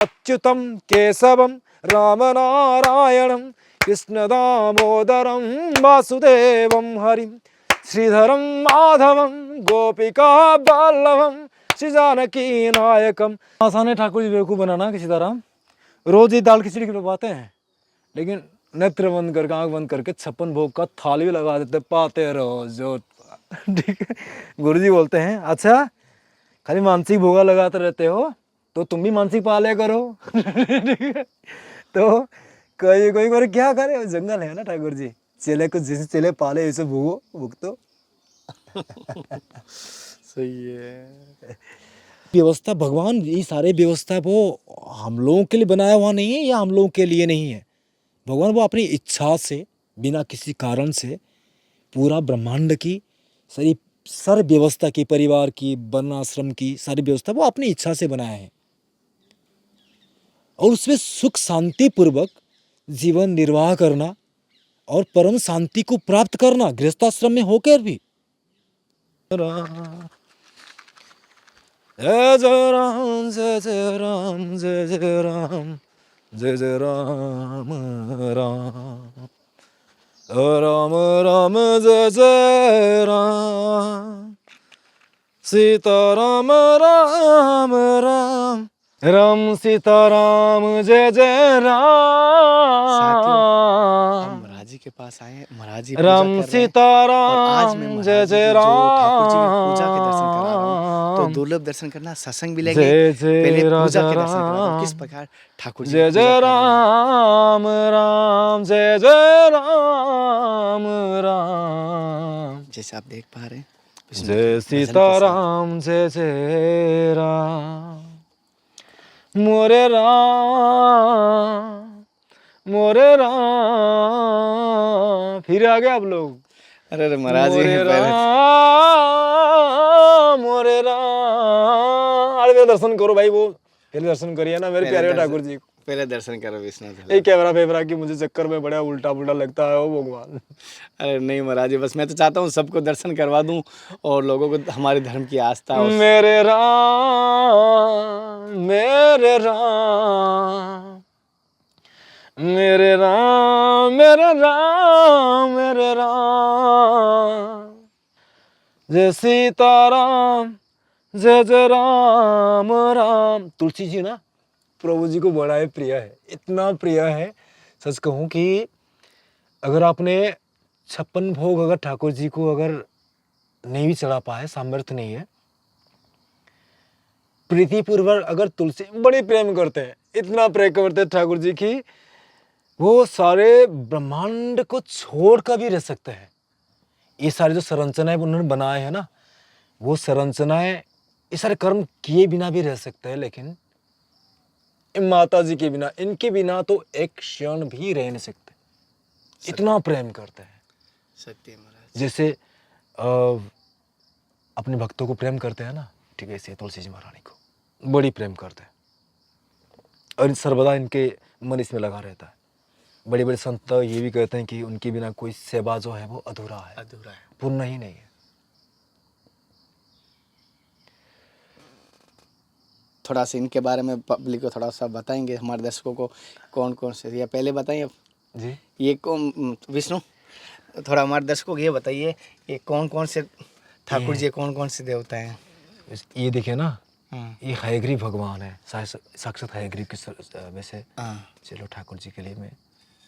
अच्युतं केशवं रामनारायणं कृष्णदामोदरं वासुदेवं हरिं श्रीधरं माधवं गोपिका वल्लभं श्री जानकी नायकम। आसान है ठाकुर जी बेवकूफ़ बनाना किसी तरह। रोज ही दाल खिचड़ी खिलवाते हैं, लेकिन नेत्र बंद करके आंख बंद करके 56 भोग का थाली भी लगा देते, पाते रहो जो। ठीक है, गुरुजी बोलते हैं अच्छा खाली मानसिक भोगा लगाते रहते हो तो तुम भी मानसिक पाले करो। ठीक है, तो कोई कोई कोई क्या करे, जंगल है ना ठाकुर जी, चेले को जैसे चेले पाले ऐसे भोगो भुगतो। सही है। व्यवस्था भगवान ये सारे व्यवस्था वो हम लोगों के लिए बनाया हुआ नहीं है या हम लोगों के लिए नहीं है। भगवान वो अपनी इच्छा से बिना किसी कारण से पूरा ब्रह्मांड की सारी व्यवस्था की, परिवार की, वर्ण आश्रम की सारी व्यवस्था वो अपनी इच्छा से बनाया है और उसमें सुख शांति पूर्वक जीवन निर्वाह करना और परम शांति को प्राप्त करना गृहस्थाश्रम में होकर भी। जय जय राम जय जय राम जय जय राम जय जय राम राम राम राम जय जय राम सीता राम राम राम राम सीता राम जय जय साथियों, हम राम महाराज जी के पास आए हैं, महाराज जी पूजा राम कर रहे हैं। सीता और आज मैं राम जय महाराज जी जय की जो ठाकुर जी की पूजा के दर्शन करा रहा हूँ, तो राम दुर्लभ दर्शन करना, सत्संग भी लेंगे। जय पहले जय पूजा राजा के दर्शन करा रहा हूँ, किस राम प्रकार ठाकुर जी की जय पूजा जय कर रहे हैं। राम राम जय जय राम राम जैसे आप देख पा रहे हैं, जय सीता राम जय जय राम मोरे राम। फिर आ गए आप लोग। अरे महाराज जी मोरे पहले मोरे राम। अरे मेरा दर्शन करो भाई, वो पहले दर्शन करिए ना मेरे प्यारे ठाकुर जी को। पहले दर्शन करो विश्वनाथ। ये कैमरा फेमरा की मुझे चक्कर में बड़ा उल्टा पुल्टा लगता है वो भगवान। अरे नहीं महाराज जी, बस मैं तो चाहता हूँ सबको दर्शन करवा दूँ और लोगों को हमारे धर्म की आस्था। मेरे राम मेरे राम मेरे राम मेरे राम मेरे राम जय सीताराम जय जय राम राम। तुलसी जी ना प्रभु जी को बड़ा ही प्रिय है, इतना प्रिय है सच कहूँ कि अगर आपने 56 भोग अगर ठाकुर जी को अगर नहीं भी चढ़ा पाए, सामर्थ्य नहीं है, प्रीतिपूर्वक अगर तुलसी बड़ी प्रेम करते हैं, इतना प्रेम करते हैं ठाकुर जी की, वो सारे ब्रह्मांड को छोड़ कर भी रह सकते हैं। ये सारी जो संरचनाएं उन्होंने बनाए हैं ना, वो संरचनाएं ये सारे कर्म किए बिना भी रह सकते हैं, लेकिन माता जी के बिना, इनके बिना तो एक क्षण भी रह नहीं सकते, इतना प्रेम करते हैं। सत्य महाराज, जैसे अपने भक्तों को प्रेम करते हैं ना, ठीक है, ऐसे तुलसी जी महारानी को बड़ी प्रेम करते हैं और सर्वदा इनके मन इसमें लगा रहता है। बड़े बड़े संत ये भी कहते हैं कि उनके बिना कोई सेवा जो है वो अधूरा है, पूर्ण ही नहीं है। थोड़ा सा इनके बारे में पब्लिक को थोड़ा सा बताएंगे, हमारे दर्शकों को कौन कौन से, या पहले बताइए जी ये कौन, विष्णु थोड़ा हमारे दर्शकों को ये बताइए ये कौन कौन से ठाकुर जी, कौन कौन से देवता हैं। ये देखिए ना, ये हयग्रीव भगवान है, साक्षात हयग्रीव की वैसे। चलो ठाकुर जी के लिए मैं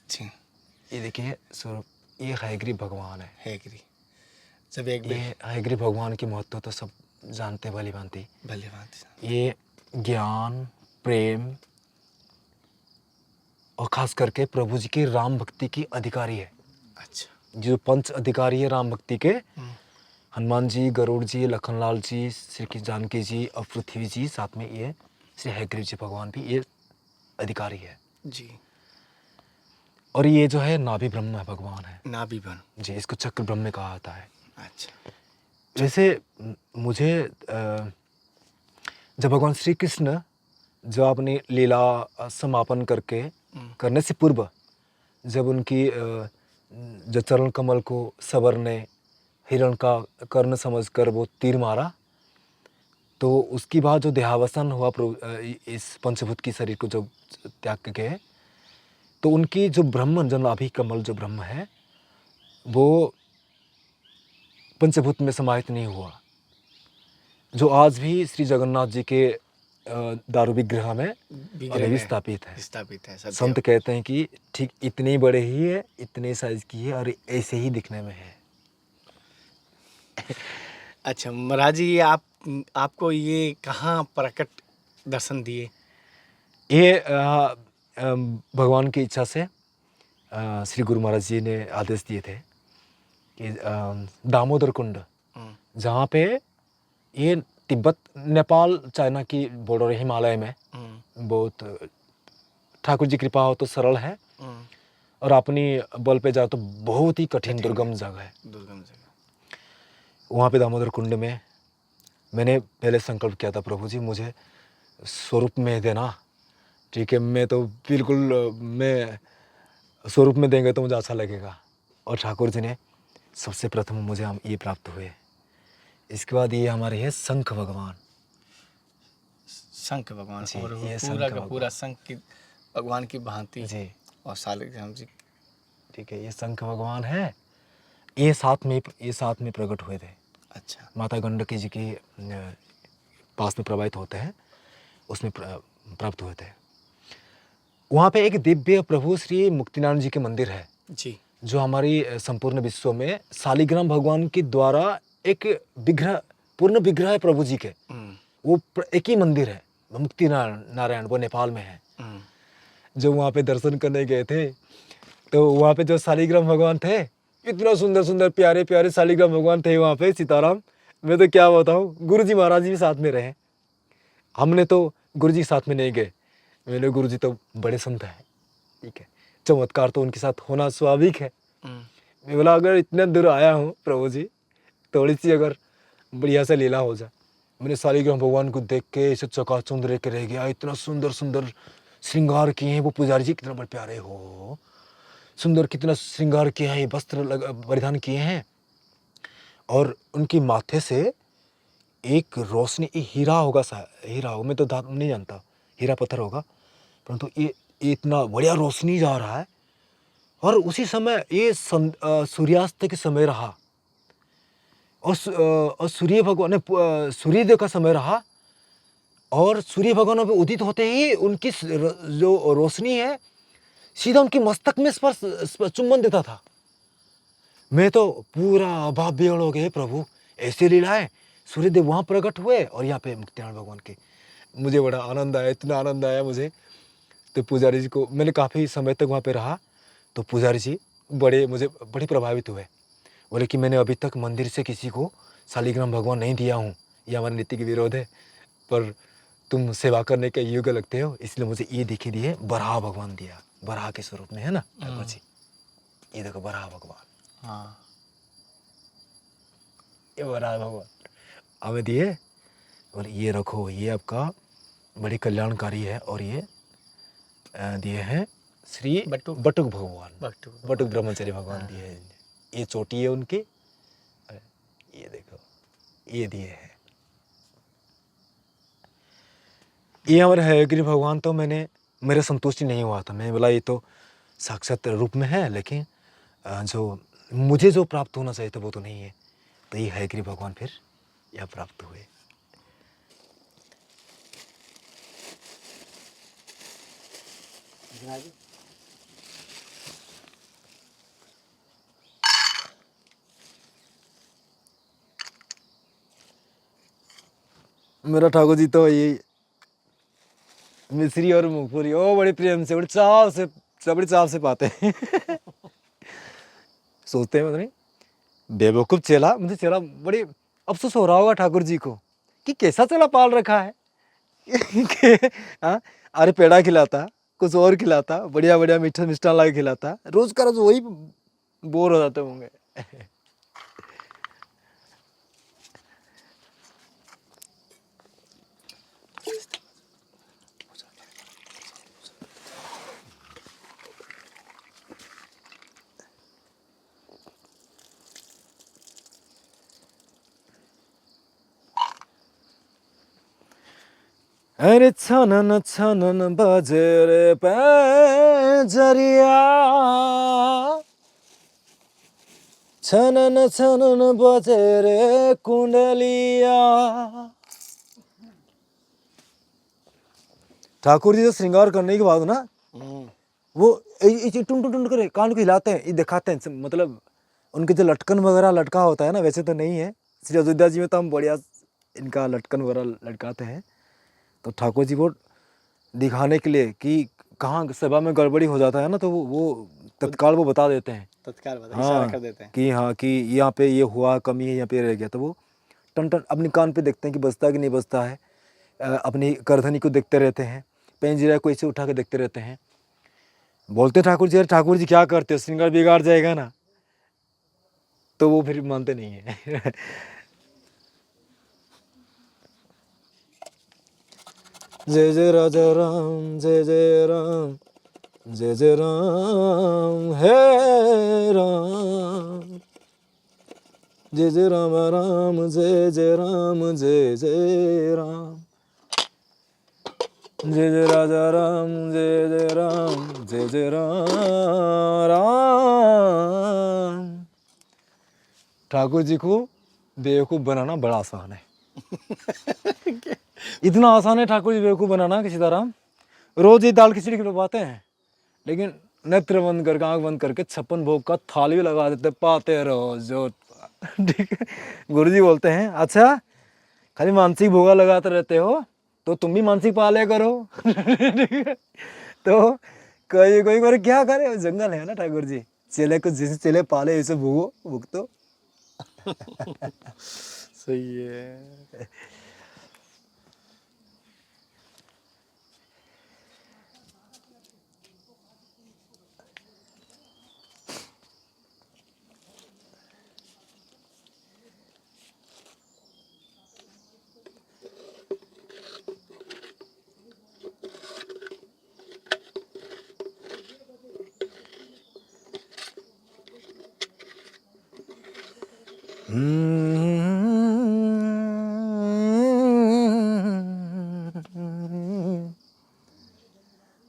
जी, ये देखिए ये हयग्रीव भगवान है। हयग्रीव, जब एक ये हयग्रीव भगवान की महत्व तो सब जानते भली भांति। ये ज्ञान, प्रेम और खास करके प्रभु जी की राम भक्ति की अधिकारी है। अच्छा, जो 5 अधिकारी है राम भक्ति के, हनुमान जी, गरुड़ जी, लखनलाल जी, श्री जानकी जी और पृथ्वी जी, साथ में ये श्री हयग्रीव जी भगवान भी ये अधिकारी है जी। और ये जो है नाभि ब्रह्म भगवान है, नाभि ब्रह्म जी, इसको चक्र ब्रह्म कहा जाता है। अच्छा, वैसे मुझे जब भगवान श्री कृष्ण जो अपनी लीला समापन करने से पूर्व जब उनकी जो चरण कमल को सवर ने हिरण का कर्ण समझकर वो तीर मारा, तो उसके बाद जो देहावसान हुआ इस पंचभूत की शरीर को जब त्याग के गए, तो उनकी जो ब्रह्म, जो नाभि कमल जो ब्रह्म है, वो पंचभूत में समाहित नहीं हुआ, जो आज भी श्री जगन्नाथ जी के दारू विग्रह में अभी भी स्थापित है। स्थापित है, सत्य। संत कहते हैं कि ठीक इतने बड़े ही है, इतने साइज की है और ऐसे ही दिखने में है। अच्छा महाराज जी, आपको ये कहाँ प्रकट दर्शन दिए? ये भगवान की इच्छा से श्री गुरु महाराज जी ने आदेश दिए थे कि दामोदर कुंड, जहाँ पे ये तिब्बत, नेपाल, चाइना की बॉर्डर, हिमालय में बहुत ठाकुर जी कृपा हो तो सरल है, और अपनी बल पे जाओ तो बहुत ही कठिन दुर्गम जगह है। दुर्गम जगह। वहाँ पे दामोदर कुंड में मैंने पहले संकल्प किया था, प्रभु जी मुझे स्वरूप में देना। ठीक है, मैं तो बिल्कुल, मैं स्वरूप में देंगे तो मुझे अच्छा लगेगा। और ठाकुर जी ने सबसे प्रथम मुझे हम ये प्राप्त हुए। इसके बाद ये हमारे हैं शंख भगवान। शंख भगवान जी, और ये पूरा शंख का पूरा शंख की भगवान की भांति जी, और शालिग्राम जी। ठीक है, ये शंख भगवान है। ये साथ में प्रकट हुए थे। अच्छा। माता गंडकी जी के पास में प्रवाहित होते हैं, उसमें प्राप्त हुए थे। वहाँ पे एक दिव्य प्रभु श्री मुक्तिनारायण जी के मंदिर है जी। जो हमारी संपूर्ण विश्व में शालिग्राम भगवान के द्वारा एक विग्रह, पूर्ण विग्रह है प्रभु जी के। वो एक ही मंदिर है, मुक्ति नारायण, वो नेपाल में है। जब वहाँ पे दर्शन करने गए थे तो वहाँ पे जो शालिग्राम भगवान थे, इतना सुंदर सुंदर प्यारे प्यारे शालिग्राम भगवान थे वहाँ पे, सीताराम। मैं तो क्या बताऊँ, गुरु जी महाराज जी भी साथ में रहे। हमने तो गुरु जी साथ में नहीं गए, मैंने गुरु जी तो बड़े संत हैं, ठीक है, चमत्कार तो उनके साथ होना स्वाभाविक है। मैं बोला अगर इतने दूर आया हूँ प्रभु जी, थोड़ी सी अगर बढ़िया से लीला हो जाए। मैंने शालिग्राम भगवान को देख के ऐसे चकाचौंध रह के रह गया। इतना सुंदर सुंदर श्रृंगार किए हैं वो पुजारी जी, कितना बड़े प्यारे हो, सुंदर कितना श्रृंगार किया है, वस्त्र परिधान किए हैं। और उनके माथे से एक रोशनी, हीरा होगा, हीरा हो, मैं तो धातु नहीं जानता, हीरा पत्थर होगा, परंतु ये इतना बढ़िया रोशनी जा रहा है। और उसी समय ये सूर्यास्त के समय रहा, और सूर्य भगवान ने सूर्योदय का समय रहा, और सूर्य भगवान पे उदित होते ही उनकी जो रोशनी है सीधा उनके मस्तक में स्पर्श चुंबन देता था। मैं तो पूरा भाव्य हो गए, प्रभु ऐसे लीलाएं, सूर्यदेव वहाँ प्रकट हुए और यहाँ पे मुक्तिनारायण भगवान के। मुझे बड़ा आनंद आया, इतना आनंद आया मुझे। तो पुजारी जी को, मैंने काफ़ी समय तक वहाँ पे रहा, तो पुजारी जी मुझे बड़े प्रभावित हुए। बोले कि मैंने अभी तक मंदिर से किसी को शालिग्राम भगवान नहीं दिया हूँ, यह हमारे नीति के विरोध है, पर तुम सेवा करने के योग्य लगते हो, इसलिए मुझे ये दिखे दिए, बराह भगवान दिया, बराह के स्वरूप में है ना ठाकुर जी। ये देखो बराह भगवान, हाँ, ये बराह भगवान हमें दिए, और ये रखो, ये आपका बड़े कल्याणकारी है। और ये दिए हैं श्री बटुक भगवान, बटुक ब्रह्मचारी भगवान दिए हैं। ये चोटी है उनकी, ये देखो, ये दिए हैं। ये हमारे हयग्रीव भगवान, तो मेरे संतुष्टि नहीं हुआ था। मैं बोला ये तो साक्षात रूप में है, लेकिन जो मुझे जो प्राप्त होना चाहिए था वो तो नहीं है। तो ये हयग्रीव भगवान फिर यह प्राप्त हुए। मेरा ठाकुर जी तो ये मिश्री और मूंगफली ओ बड़े प्रेम से, बड़े चाव से पाते हैं। सोचते हैं मतलब बेवकूफ चेला, मुझे चेला बड़ी अफसोस हो रहा होगा ठाकुर जी को कि कैसा चेला पाल रखा है। हाँ, अरे पेड़ा खिलाता, कुछ और खिलाता, बढ़िया बढ़िया मीठा मिष्ठान ला के खिलाता, रोज का रोज वही बोर हो जाते होंगे। अरे छनन छनन बजे रे पैजरिया, छनन छनन बजे रे कुंडलिया। ठाकुर जी जो श्रृंगार करने के बाद ना, वो टुन टुन टुन करे कान को हिलाते हैं, ये दिखाते हैं, मतलब उनके जो लटकन वगैरह लटका होता है ना, वैसे तो नहीं है। श्री अयोध्या जी में तो हम बढ़िया इनका लटकन वगैरह लटकाते हैं। तो ठाकुर जी को दिखाने के लिए कि कहाँ सभा में गड़बड़ी हो जाता है ना, तो वो तत्काल वो बता देते हैं। तत्काल बता इशारा हाँ कर देते हैं। कि हाँ कि यहाँ पे ये हुआ, कमी है, यहाँ पे रह गया, तो वो टन टन अपने कान पे देखते हैं कि बजता है कि नहीं बजता है। अपनी करधनी को देखते रहते हैं, पेंजिरा को इसे उठा के देखते रहते हैं। बोलते ठाकुर जी, अरे ठाकुर जी क्या करते हो, श्रृंगार बिगाड़ जाएगा ना, तो वो फिर मानते नहीं है। जय जय राजा राम, जय जय राम, जय जय राम, हे राम, जय जय राम राम, जय जय राम, जय जय राम, जय जय राजा राम, जय जय राम, जय जय राम राम। ठाकुर जी को बेवकूफ़ बनाना बड़ा आसान है। इतना आसान है ठाकुर जी बेवकूफ़ बनाना कि सीताराम रोज ही दाल खिचड़ी खिलवाते हैं, लेकिन नेत्र बंद करके, आंख बंद करके 56 भोग का थाली भी लगा देते, पाते रहो जो। ठीक है। गुरु जी बोलते हैं, अच्छा खाली मानसिक भोगा लगाते रहते हो, तो तुम भी मानसिक पाले करो। ठीक है। तो कोई कोई बार क्या करे, जंगल है ना ठाकुर जी, चेले को जैसे चेले पाले ऐसे भोगो भुगतो। सही है।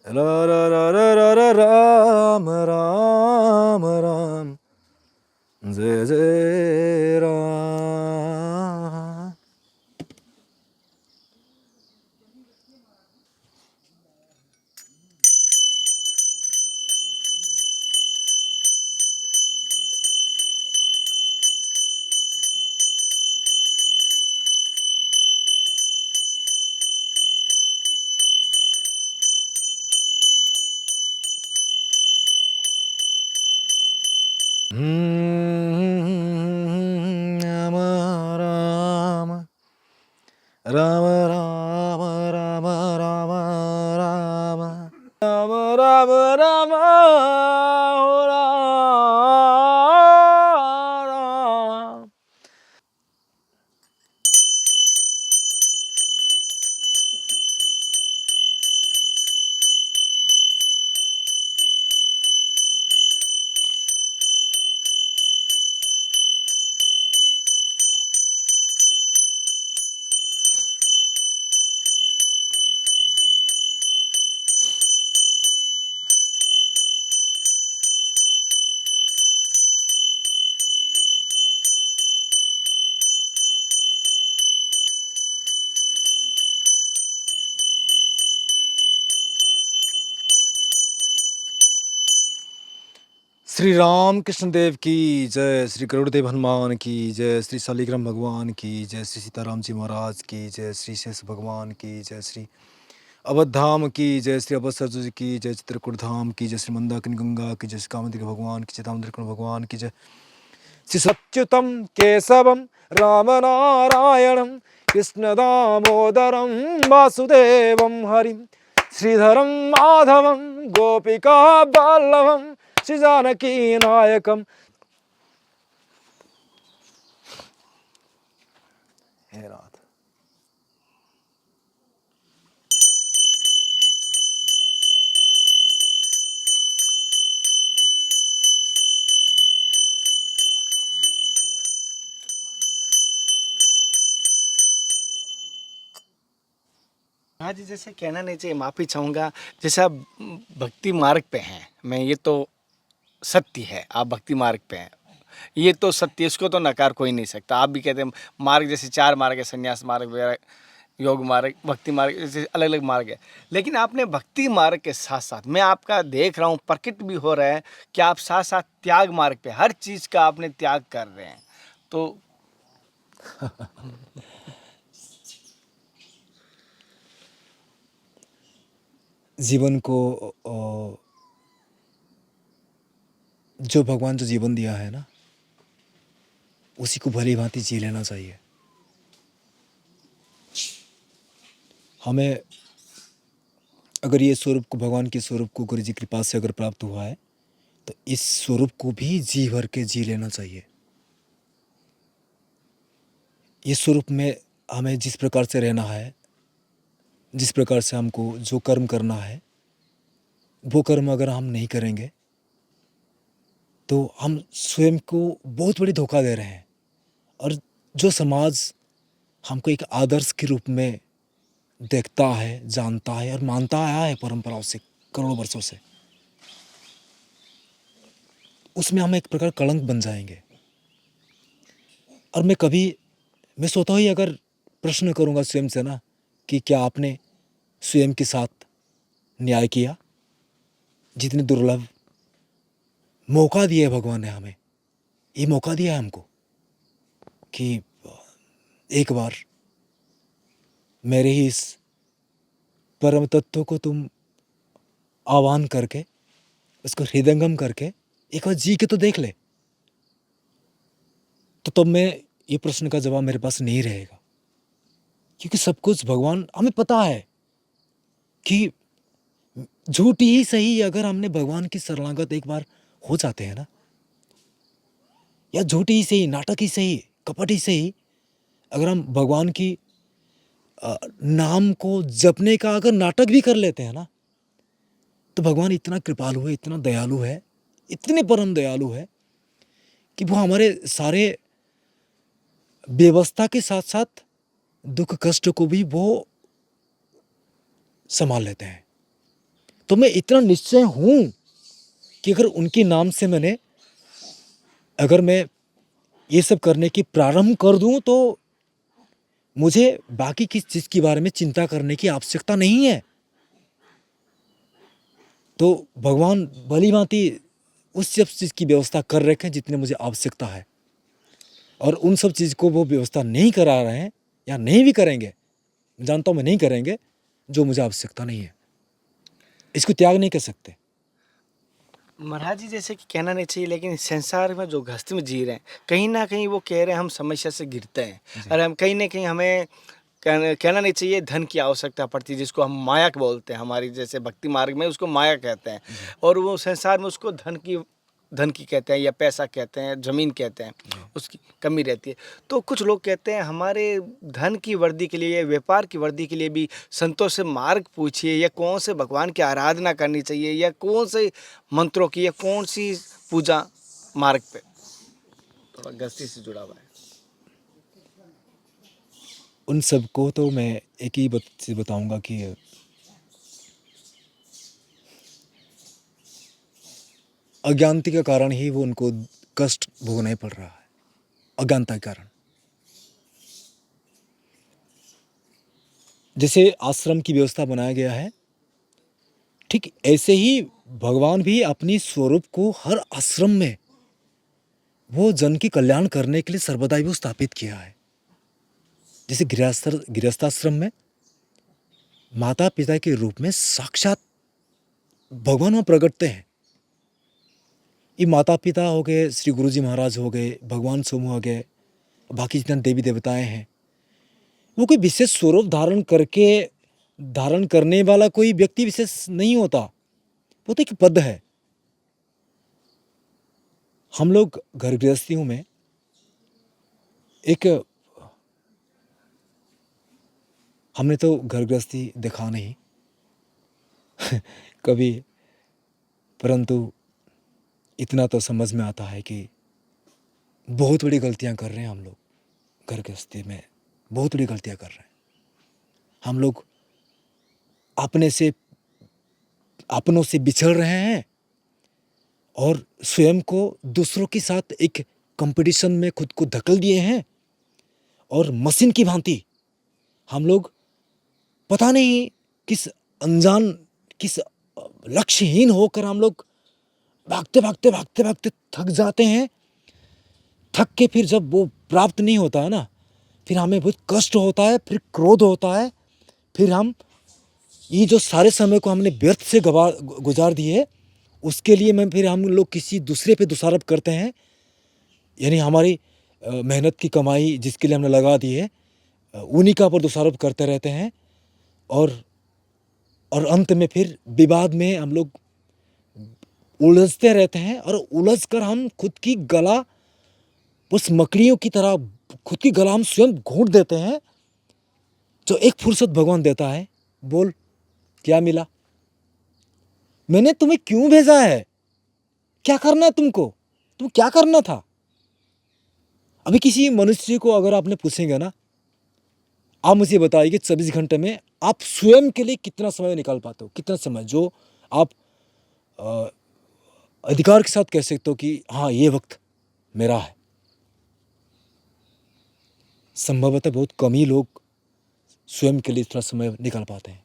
रा रा रा रा रा रा राम राम राम, जय जय राम। राम राम राम राम राम राम राम राम राम राम, हो राम। श्री राम कृष्ण देव की जय, श्री गरुड़देव हनुमान की जय, श्री शालिग्राम भगवान की जय, श्री सीताराम जी महाराज की जय, श्री शेष भगवान की जय, श्री अवध धाम की जय, श्री अवध सरजू जी की जय, चित्रकूट धाम की जय, श्री मंदाकिनी गंगा की जय, श्री कामदेव भगवान की जय, दामोदर भगवान की जय, श्री सच्युतम केशवम राम नारायणम कृष्ण दामोदरम वासुदेवम हरिम, श्रीधरम माधवम गोपिका वल्लभम श्री जानकी नायकम। हे रात हाँ जी, जैसे कहना नहीं चाहिए, माफ़ी चाहूँगा, जैसे आप भक्ति मार्ग पे हैं, मैं ये तो सत्य है, आप भक्ति मार्ग पे हैं, ये तो सत्य, इसको तो नकार कोई नहीं सकता। आप भी कहते हैं मार्ग, जैसे 4 मार्ग है, संन्यास मार्ग वगैरह, योग मार्ग, भक्ति मार्ग, जैसे अलग अलग मार्ग है। लेकिन आपने भक्ति मार्ग के साथ साथ, मैं आपका देख रहा हूँ, प्रकट भी हो रहा है कि आप साथ साथ त्याग मार्ग पे हर चीज़ का आपने त्याग कर रहे हैं। तो जीवन को जो भगवान जो जीवन दिया है ना, उसी को भली भांति जी लेना चाहिए। हमें अगर ये स्वरूप को, भगवान के स्वरूप को गुरु जी की कृपा से अगर प्राप्त हुआ है, तो इस स्वरूप को भी जी भर के जी लेना चाहिए। इस स्वरूप में हमें जिस प्रकार से रहना है, जिस प्रकार से हमको जो कर्म करना है, वो कर्म अगर हम नहीं करेंगे तो हम स्वयं को बहुत बड़ी धोखा दे रहे हैं। और जो समाज हमको एक आदर्श के रूप में देखता है, जानता है और मानता आया है परंपराओं से, करोड़ों वर्षों से, उसमें हम एक प्रकार कलंक बन जाएंगे। और मैं स्वतः ही अगर प्रश्न करूंगा स्वयं से ना, कि क्या आपने स्वयं के साथ न्याय किया? जितने दुर्लभ मौका दिया है भगवान ने हमें, ये मौका दिया है हमको कि एक बार मेरे ही इस परम तत्व को तुम आह्वान करके, उसको हृदयंगम करके एक बार जी के तो देख ले। तो तब मैं ये प्रश्न का जवाब मेरे पास नहीं रहेगा, क्योंकि सब कुछ भगवान, हमें पता है कि झूठी ही सही, अगर हमने भगवान की शरणागत एक बार हो जाते हैं ना, या झूठी ही सही, नाटक ही सही, कपट ही सही, अगर हम भगवान की नाम को जपने का अगर नाटक भी कर लेते हैं ना, तो भगवान इतना कृपालु है, इतना दयालु है, इतने परम दयालु है कि वो हमारे सारे व्यवस्था के साथ साथ दुख कष्ट को भी वो संभाल लेते हैं। तो मैं इतना निश्चय हूं कि अगर उनके नाम से अगर मैं ये सब करने की प्रारंभ कर दूं, तो मुझे बाकी किस चीज के बारे में चिंता करने की आवश्यकता नहीं है। तो भगवान भली भांति उस सब चीज की व्यवस्था कर रखे हैं जितने मुझे आवश्यकता है, और उन सब चीज को वो व्यवस्था नहीं करा रहे हैं, या नहीं भी करेंगे, जानता हूं मैं नहीं करेंगे, जो मुझे आवश्यकता नहीं है। इसको त्याग नहीं कर सकते। महाराज जी, जैसे कि कहना नहीं चाहिए, लेकिन संसार में जो गृहस्थी में जी रहे हैं, कहीं ना कहीं वो कह रहे हैं हम समस्या से गिरते हैं, और हम कहीं ना कहीं हमें कहना नहीं चाहिए, धन की आवश्यकता पड़ती है, जिसको हम माया बोलते हैं, हमारी जैसे भक्ति मार्ग में उसको माया कहते हैं, और वो संसार में उसको धन की कहते हैं, या पैसा कहते हैं, ज़मीन कहते हैं, उसकी कमी रहती है। तो कुछ लोग कहते हैं हमारे धन की वृद्धि के लिए, व्यापार की वृद्धि के लिए भी संतों से मार्ग पूछिए, या कौन से भगवान की आराधना करनी चाहिए, या कौन से मंत्रों की, या कौन सी पूजा मार्ग पे थोड़ा गृहस्थी से जुड़ा हुआ है। उन सबको तो मैं एक ही चीज बताऊंगा कि अज्ञानता के कारण ही वो उनको कष्ट भोगना पड़ रहा है, अज्ञानता के कारण। जैसे आश्रम की व्यवस्था बनाया गया है, ठीक ऐसे ही भगवान भी अपनी स्वरूप को हर आश्रम में वो जन की कल्याण करने के लिए सर्वदा ही वो स्थापित किया है। जैसे गृहस्थाश्रम में माता पिता के रूप में साक्षात भगवान वहाँ प्रकटते हैं। ये माता पिता हो गए, श्री गुरु जी महाराज हो गए, भगवान समूह हो गए, बाकी जितने देवी देवताएं हैं, वो कोई विशेष स्वरूप धारण करने वाला कोई व्यक्ति विशेष नहीं होता, वो तो एक पद है। हम लोग घर गृहस्थियों में हमने तो घर गृहस्थी देखा नहीं कभी, परंतु इतना तो समझ में आता है कि बहुत बड़ी गलतियां कर रहे हैं हम लोग। घर गृहस्थी में बहुत बड़ी गलतियां कर रहे हैं हम लोग। अपनों से बिछड़ रहे हैं और स्वयं को दूसरों के साथ एक कंपटीशन में खुद को धकेल दिए हैं। और मशीन की भांति हम लोग पता नहीं किस लक्ष्यहीन होकर हम लोग भागते थक जाते हैं। थक के फिर जब वो प्राप्त नहीं होता है ना, फिर हमें बहुत कष्ट होता है, फिर क्रोध होता है, फिर हम ये जो सारे समय को हमने व्यर्थ से गुजार दिए, उसके लिए फिर हम लोग किसी दूसरे पे दोषारोप करते हैं। यानी हमारी मेहनत की कमाई जिसके लिए हमने लगा दी है, उन्हीं का पर दोषारोप करते रहते हैं। और अंत में फिर विवाद में हम लोग उलझते रहते हैं और उलझ कर हम खुद की गला उस मकड़ियों की तरह खुद की गला हम स्वयं घोंट देते हैं। जो एक फुर्सत भगवान देता है, बोल क्या मिला, मैंने तुम्हें क्यों भेजा है, क्या करना है तुमको, तुम क्या करना था। अभी किसी मनुष्य को अगर आपने पूछेंगे ना, आप मुझे बताइए कि 24 घंटे में आप स्वयं के लिए कितना समय निकाल पाते हो, कितना समय जो आप अधिकार के साथ कह सकते हो कि हाँ ये वक्त मेरा है। संभवतः बहुत कम ही लोग स्वयं के लिए इतना समय निकाल पाते हैं,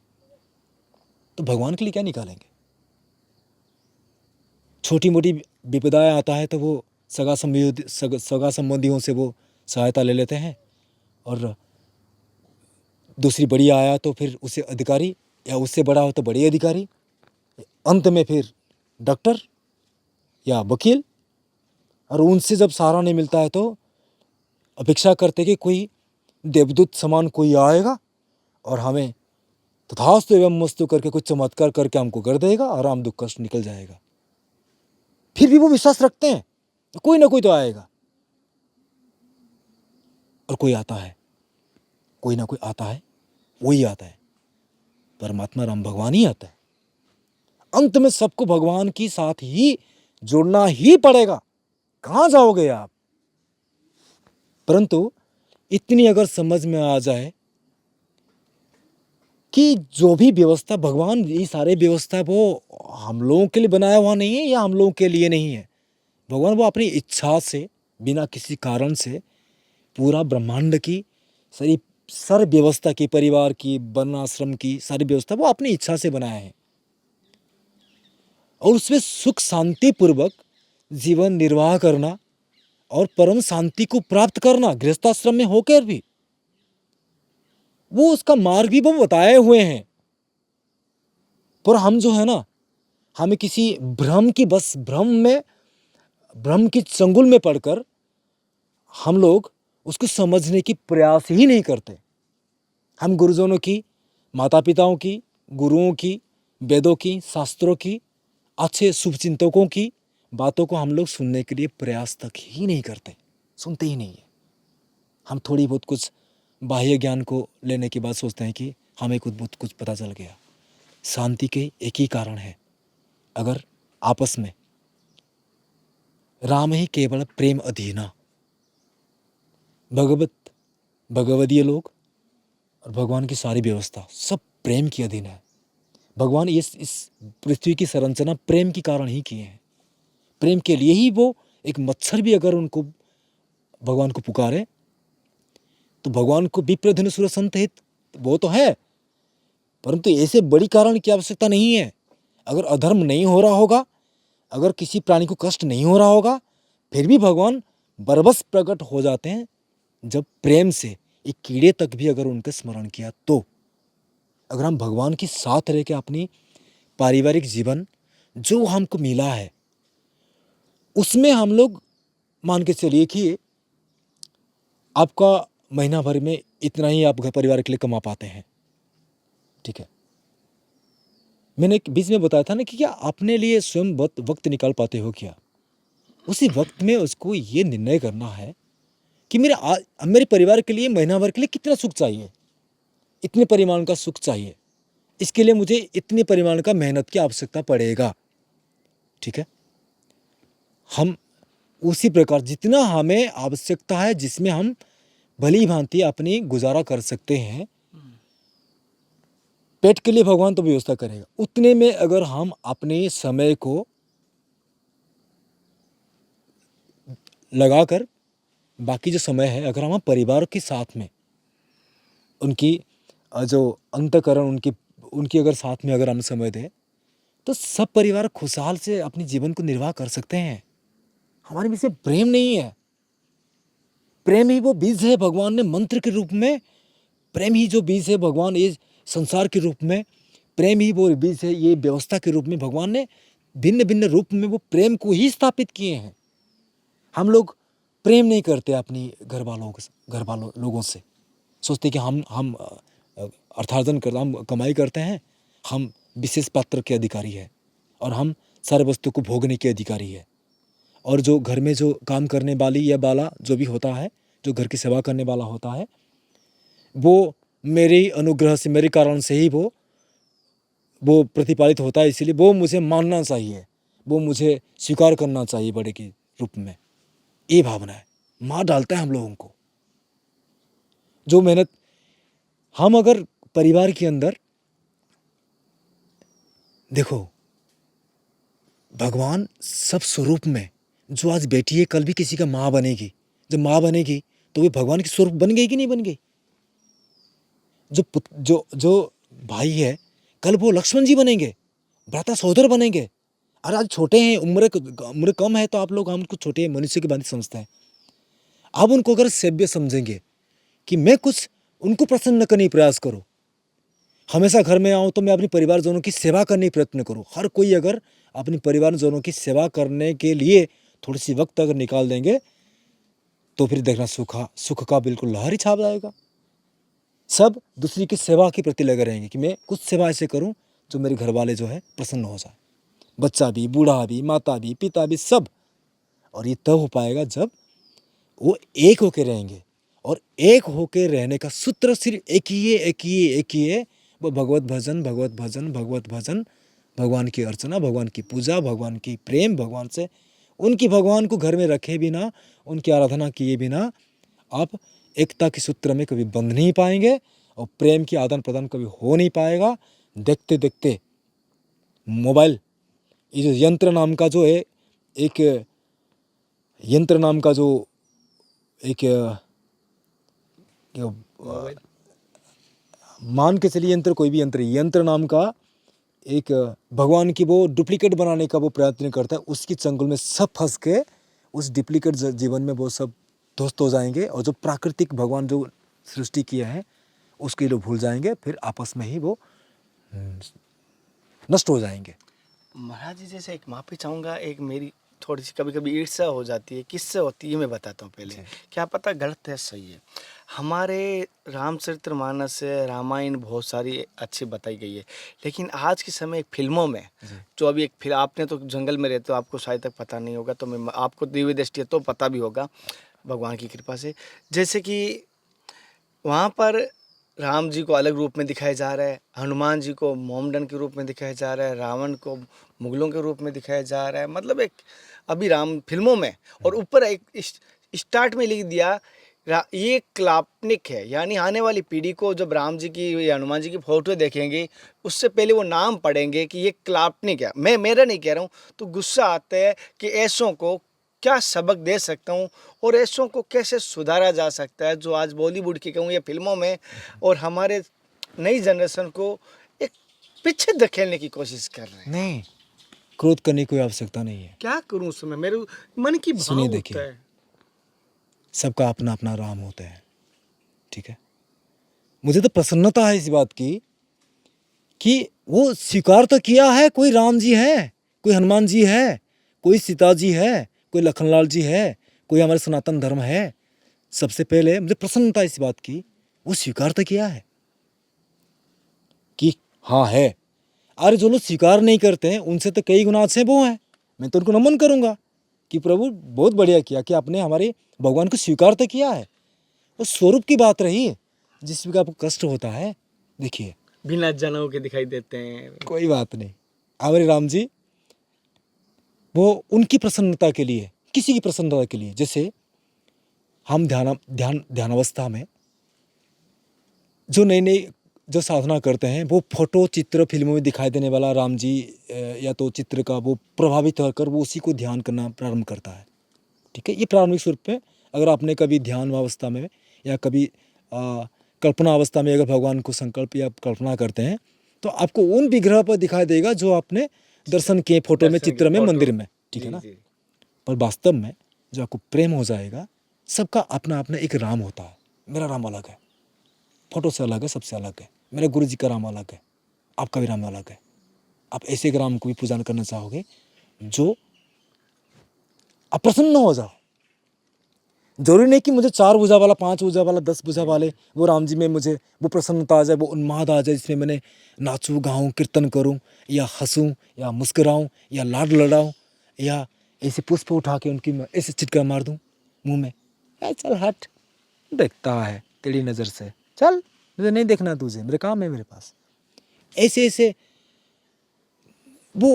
तो भगवान के लिए क्या निकालेंगे। छोटी मोटी विपदाएं आता है तो वो सगा संबंधियों से वो सहायता ले लेते हैं, और दूसरी बड़ी आया तो फिर उसे अधिकारी, या उससे बड़ा हो तो बड़े अधिकारी, अंत में फिर डॉक्टर या वकील। और उनसे जब सहारा नहीं मिलता है तो अपेक्षा करते कि कोई देवदूत समान कोई आएगा और हमें तथास्तु एवं मस्तु करके कुछ चमत्कार करके हमको कर देगा, आराम दुख कष्ट निकल जाएगा। फिर भी वो विश्वास रखते हैं कोई ना कोई तो आएगा, और कोई आता है, कोई ना कोई आता है, वही आता है, परमात्मा राम भगवान ही आता है। अंत में सबको भगवान के साथ ही जुड़ना ही पड़ेगा, कहां जाओगे आप। परंतु इतनी अगर समझ में आ जाए कि जो भी व्यवस्था भगवान, ये सारे व्यवस्था वो हम लोगों के लिए बनाया हुआ नहीं है या हम लोगों के लिए नहीं है। भगवान वो अपनी इच्छा से बिना किसी कारण से पूरा ब्रह्मांड की सारी व्यवस्था की, परिवार की, वर्ण आश्रम की सारी व्यवस्था वो अपनी इच्छा से बनाया है, और उसमें सुख शांति पूर्वक जीवन निर्वाह करना और परम शांति को प्राप्त करना गृहस्थाश्रम में होकर भी, वो उसका मार्ग भी वो बताए हुए हैं। पर हम जो है ना, हमें किसी भ्रम की चंगुल में पड़कर हम लोग उसको समझने की प्रयास ही नहीं करते। हम गुरुजनों की, माता पिताओं की, गुरुओं की, वेदों की, शास्त्रों की, अच्छे शुभचिंतकों की बातों को हम लोग सुनने के लिए प्रयास तक ही नहीं करते, सुनते ही नहीं है। हम थोड़ी बहुत कुछ बाह्य ज्ञान को लेने के बाद सोचते हैं कि हमें कुछ पता चल गया। शांति के एक ही कारण है, अगर आपस में राम ही केवल प्रेम अधीना, भगवदीय लोग और भगवान की सारी व्यवस्था सब प्रेम के अधीन है। भगवान इस पृथ्वी की संरचना प्रेम के कारण ही किए हैं। प्रेम के लिए ही वो एक मच्छर भी अगर उनको भगवान को पुकारे तो भगवान को विप्र धनुषुर संतहित वो तो है, परंतु ऐसे बड़ी कारण की आवश्यकता नहीं है। अगर अधर्म नहीं हो रहा होगा, अगर किसी प्राणी को कष्ट नहीं हो रहा होगा, फिर भी भगवान बरबस प्रकट हो जाते हैं जब प्रेम से एक कीड़े तक भी अगर उनका स्मरण किया तो। अगर हम भगवान के साथ रह के अपनी पारिवारिक जीवन जो हमको मिला है उसमें हम लोग मान के चलिए कि आपका महीना भर में इतना ही आप घर परिवार के लिए कमा पाते हैं, ठीक है। मैंने बीच में बताया था ना कि क्या अपने लिए स्वयं वक्त निकाल पाते हो क्या। उसी वक्त में उसको ये निर्णय करना है कि मेरे परिवार के लिए महीना भर के लिए कितना सुख चाहिए, इतने परिमाण का सुख चाहिए, इसके लिए मुझे इतने परिमाण का मेहनत की आवश्यकता पड़ेगा, ठीक है। हम उसी प्रकार जितना हमें आवश्यकता है, जिसमें हम भली भांति अपनी गुजारा कर सकते हैं, पेट के लिए भगवान तो व्यवस्था करेगा, उतने में अगर हम अपने समय को लगाकर बाकी जो समय है अगर हम परिवार के साथ में उनकी जो अंतःकरण उनकी उनकी अगर साथ में अगर हम समय दें तो सब परिवार खुशहाल से अपने जीवन को निर्वाह कर सकते हैं। हमारे बीच में प्रेम नहीं है, प्रेम ही वो बीज है भगवान ने मंत्र के रूप में, प्रेम ही जो बीज है भगवान ये संसार के रूप में, प्रेम ही वो बीज है ये व्यवस्था के रूप में भगवान ने भिन्न भिन्न रूप में वो प्रेम को ही स्थापित किए हैं। हम लोग प्रेम नहीं करते अपनी घर वालों लोगों से, सोचते कि हम अर्थार्जन करते, हम कमाई करते हैं, हम विशेष पात्र के अधिकारी है और हम सारे वस्तु को भोगने के अधिकारी है। और जो घर में जो काम करने वाली या वाला जो भी होता है, जो घर की सेवा करने वाला होता है, वो मेरे अनुग्रह से मेरे कारण से ही वो प्रतिपालित होता है, इसीलिए वो मुझे मानना चाहिए, वो मुझे स्वीकार करना चाहिए बड़े के रूप में। ये भावना है, मार डालता है हम लोगों को जो मेहनत। हम अगर परिवार के अंदर देखो, भगवान सब स्वरूप में, जो आज बेटी है कल भी किसी का माँ बनेगी, जब माँ बनेगी तो वो भगवान की स्वरूप बन गई कि नहीं बन गई। जो भाई है कल वो लक्ष्मण जी बनेंगे, भ्राता सहोदर बनेंगे। और आज छोटे हैं, उम्र कम है तो आप लोग हमको छोटे मनुष्य की बात समझते हैं। आप उनको अगर सेव्य समझेंगे कि मैं कुछ उनको प्रसन्न करने का प्रयास करूं, हमेशा घर में आऊँ तो मैं अपने परिवारजनों की सेवा करने का प्रयत्न करूँ। हर कोई अगर अपने परिवारजनों की सेवा करने के लिए थोड़ी सी वक्त अगर निकाल देंगे तो फिर देखना सुख का बिल्कुल लहर ही छाप जाएगा। सब दूसरी की सेवा के प्रति लगे रहेंगे कि मैं कुछ सेवा ऐसे करूं जो मेरे घर वाले जो है प्रसन्न हो जाए, बच्चा भी, बूढ़ा भी, माता भी, पिता भी, सब। और ये तब हो पाएगा जब वो एक होके रहेंगे। और एक होके रहने का सूत्र सिर्फ एक ही है, वो भगवत भजन, भगवान की अर्चना, भगवान की पूजा, भगवान की प्रेम, भगवान से उनकी भगवान को घर में रखे बिना, उनकी आराधना किए बिना आप एकता के सूत्र में कभी बंध नहीं पाएंगे और प्रेम की आदान प्रदान कभी हो नहीं पाएगा। देखते देखते मोबाइल, ये जो यंत्र नाम का जो है, एक यंत्र नाम का जो एक मान के चलिए यंत्र, कोई भी यंत्र नाम का एक भगवान की वो डुप्लीकेट बनाने का वो प्रयत्न करता है। उसकी चंगुल में सब फंस के उस डुप्लीकेट जीवन में वो सब ध्वस्त हो जाएंगे और जो प्राकृतिक भगवान जो सृष्टि किया है उसके लिए भूल जाएंगे, फिर आपस में ही वो नष्ट हो जाएंगे। महाराज जी, जैसे एक माफ़ी चाहूँगा, एक मेरी थोड़ी सी कभी कभी ईर्ष्या हो जाती है। किससे होती है मैं बताता हूँ पहले, क्या पता गलत है सही है। हमारे रामचरितमानस है, रामायण बहुत सारी अच्छी बताई गई है, लेकिन आज के समय फिल्मों में जो अभी एक फिल्म, आपने तो जंगल में रहते हो, आपको शायद तक पता नहीं होगा, तो मैं आपको दिव्य दृष्टि है तो पता भी होगा भगवान की कृपा से। जैसे कि वहाँ पर राम जी को अलग रूप में दिखाया जा रहा है, हनुमान जी को मोमडन के रूप में दिखाया जा रहा है, रावण को मुगलों के रूप में दिखाया जा रहा है। मतलब एक अभी राम फिल्मों में, और ऊपर एक स्टार्ट में लिख दिया ये काल्पनिक है, यानी आने वाली पीढ़ी को जब राम जी की या हनुमान जी की फोटो देखेंगे उससे पहले वो नाम पढ़ेंगे कि ये काल्पनिक है। मैं मेरा नहीं कह रहा हूँ, तो गुस्सा आता है कि ऐसों को क्या सबक दे सकता हूँ और ऐसों को कैसे सुधारा जा सकता है, जो आज बॉलीवुड की कहूँ या फिल्मों में, और हमारे नई जनरेशन को एक पीछे धकेलने की कोशिश कर रहे हैं। नहीं, क्रोध करने की कोई आवश्यकता नहीं है। क्या करूँ उस समय, मेरे मन की भाव सुनिए, होता देखिए, है। सबका अपना अपना राम होता है, ठीक है। मुझे तो प्रसन्नता है इस बात की कि वो स्वीकार तो किया है, कोई राम जी है, कोई हनुमान जी है, कोई सीता जी है, कोई लखनलाल जी है, कोई हमारे सनातन धर्म है। सबसे पहले मुझे प्रसन्नता इस बात की, वो स्वीकार तो किया है कि हाँ है। अरे जो लोग स्वीकार नहीं करते हैं उनसे तो कई गुना अच्छे वो हैं। मैं तो उनको नमन करूँगा कि प्रभु बहुत बढ़िया किया कि आपने हमारे भगवान को स्वीकार तो किया है। वो स्वरूप की बात रही, जिसमें आपको कष्ट होता है, देखिए बिना जनों के दिखाई देते हैं, कोई बात नहीं। हमारे राम जी वो उनकी प्रसन्नता के लिए, किसी की प्रसन्नता के लिए, जैसे हम ध्यानावस्था में जो नई नई जो साधना करते हैं वो फोटो चित्र फिल्मों में दिखाई देने वाला राम जी या तो चित्र का वो प्रभावित होकर वो उसी को ध्यान करना प्रारंभ करता है। ठीक है, ये प्रारंभिक स्वरूप पे अगर आपने कभी ध्यान अवस्था में या कभी कल्पना अवस्था में अगर भगवान को संकल्प या कल्पना करते हैं तो आपको उन विग्रह पर दिखाई देगा जो आपने दर्शन किए फोटो में, चित्र में, मंदिर में। ठीक है ना। पर वास्तव में जो आपको प्रेम हो जाएगा, सबका अपना अपना एक राम होता है। मेरा राम अलग है, फोटो से अलग है, सबसे अलग है। मेरे गुरु जी का राम अलग है, आपका भी राम अलग है। आप ऐसे एक राम को भी पूजन करना चाहोगे जो आप प्रसन्न हो जाओ। जरूरी नहीं कि मुझे 4 भुजा वाला, 5 भुजा वाला, 10 भुजा वाले वो राम जी में मुझे वो प्रसन्नता आ जाए, वो उन्माद आ जाए जिसमें मैंने नाचूं, गाऊं, कीर्तन करूं, या हंसूं, या मुस्कुराऊं, या लाड लड़ाऊं, या ऐसे पुष्प उठा के उनकी ऐसे चिटका मार दूं मुंह में। चल हट, देखता है तेरी नज़र से, चल मुझे नहीं देखना तुझे, मेरे काम है मेरे पास। ऐसे ऐसे वो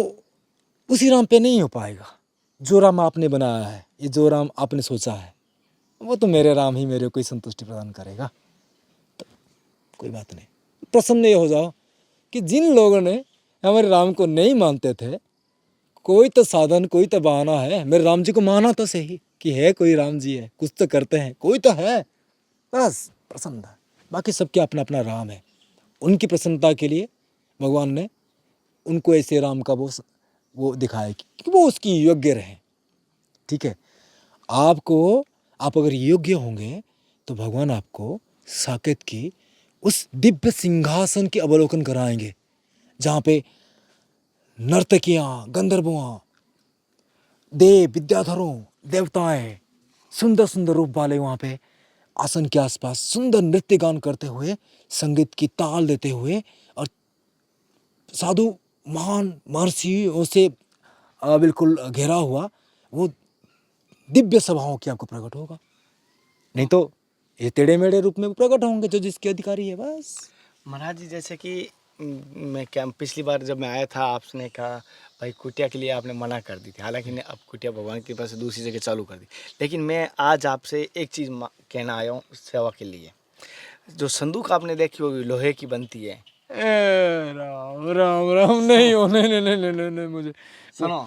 उसी राम पे नहीं हो पाएगा जो राम आपने बनाया है। ये जो राम आपने सोचा है वो तो मेरे राम ही मेरे को ही संतुष्टि प्रदान करेगा। तो कोई बात नहीं, प्रसन्न ये हो जाओ कि जिन लोगों ने हमारे राम को नहीं मानते थे, कोई तो साधन, कोई तो बहाना है। मेरे राम जी को माना तो सही कि है कोई राम जी है, कुछ तो करते हैं, कोई तो है, बस प्रसन्न है। बाकी सबके अपना अपना राम है। उनकी प्रसन्नता के लिए भगवान ने उनको ऐसे राम का वो दिखाया कि वो उसकी योग्य रहे। ठीक है, आप अगर योग्य होंगे तो भगवान आपको साकेत की उस दिव्य सिंहासन के अवलोकन कराएंगे जहाँ पे नर्तकियाँ, गंधर्वों, देव, विद्याधरों, देवताएं सुंदर सुंदर रूप वाले वहाँ पे आसन के आसपास सुंदर नृत्य गान करते हुए, संगीत की ताल देते हुए, और साधु महान महर्षियों से बिल्कुल घेरा हुआ वो दिव्य सभाओं की आपको प्रकट होगा। नहीं तो ये टेढ़े मेढ़े रूप में प्रकट होंगे जो जिसके अधिकारी है बस। महाराज जी जैसे कि मैं क्या पिछली बार जब मैं आया था आपने कहा भाई कुटिया के लिए आपने मना कर दी थी, हालांकि ने अब कुटिया भगवान की कृपा से दूसरी जगह चालू कर दी। लेकिन मैं आज आपसे एक चीज़ कहना आया हूँ सेवा के लिए। जो संदूक आपने देखी वो लोहे की बनती है। राम राम राम, नहीं हो, नहीं मुझे सुनो,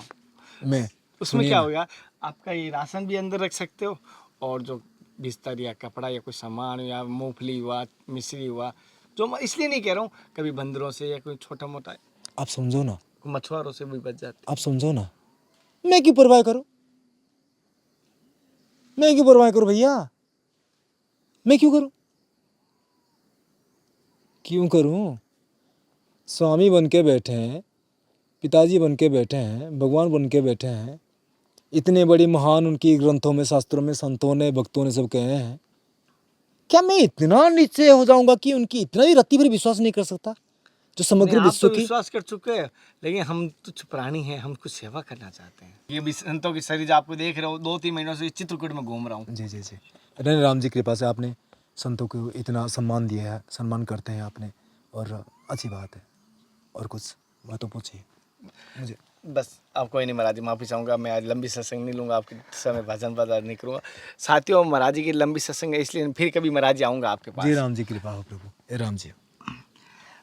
मैं उसमें क्या होगा, आपका ये राशन भी अंदर रख सकते हो, और जो बिस्तर या कपड़ा या कोई सामान या मूंगफली हुआ, मिश्री हुआ, जो मैं इसलिए नहीं कह रहा हूँ, कभी बंदरों से या कोई छोटा मोटा आप समझो ना, मछुआरों से भी बच जाते। आप समझो ना, मैं क्यों परवाह करूं, मैं क्यों परवाह करूं भैया, मैं क्यों करूं, क्यों करूं? स्वामी बन के बैठे हैं, पिताजी बन के बैठे हैं, भगवान बन के बैठे हैं। इतने बड़ी महान उनकी ग्रंथों में, शास्त्रों में, संतों ने, भक्तों ने सब कहे हैं। क्या मैं इतना नीचे हो जाऊंगा कि उनकी इतना भी रत्ती भर विश्वास नहीं कर सकता जो समग्र विश्व तो की? विश्वास कर चुके हैं, लेकिन हम तुच्छ प्राणी हैं, हम कुछ सेवा करना चाहते हैं। ये भी संतों की शरीर आपको देख रहे हो, 2-3 महीनों से चित्रकूट में घूम रहा हूँ। जी जी जी, अरे राम जी की कृपा से आपने संतों को इतना सम्मान दिया है, सम्मान करते हैं आपने, और अच्छी बात है। और कुछ बात तो पूछिए मुझे। बस आप कोई नहीं महाराज जी, माफ़ी चाहूँगा, मैं आज लंबी सत्संग नहीं लूँगा आपके समय, भजन बाजार नहीं करूँगा। साथियों, महाराज जी की लंबी सत्संग है, इसलिए फिर कभी महाराज जी आऊँगा आपके पास। जी राम जी कृपा हो प्रभु, ए राम जी।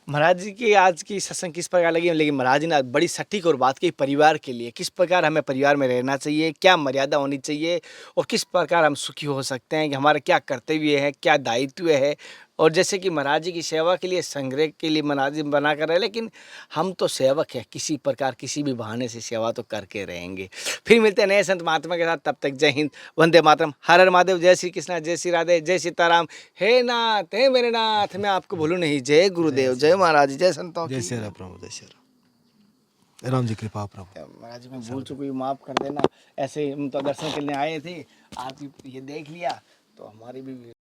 महाराज जी की आज की सत्संग किस प्रकार लगी, लेकिन महाराज जी ने बड़ी सटीक और बात की परिवार के लिए, किस प्रकार हमें परिवार में रहना चाहिए, क्या मर्यादा होनी चाहिए, और किस प्रकार हम सुखी हो सकते हैं, कि हमारा क्या कर्तव्य है, क्या दायित्व है। और जैसे कि महाराज जी की सेवा के लिए, संग्रह के लिए महाराज जी बना कर रहे, लेकिन हम तो सेवक हैं, किसी प्रकार किसी भी बहाने से सेवा तो करके रहेंगे। फिर मिलते हैं नए संत महात्मा के साथ, तब तक जय हिंद, वंदे मातरम, हर हर महादेव, जय श्री कृष्णा, जय श्री राधे, जय सीताराम। हे नाथ, हे मेरे नाथ, मैं आपको भूलूं नहीं। जय गुरुदेव, जय महाराज जी, जय संतों की। जय श्री राम प्रभु, जय श्री राम, राम जी कृपा प्रभु। महाराज जी मैं भूल चुकी हूँ, माफ़ कर देना। ऐसे हम तो दर्शन के लिए आए थे, आप ये देख लिया तो हमारी भी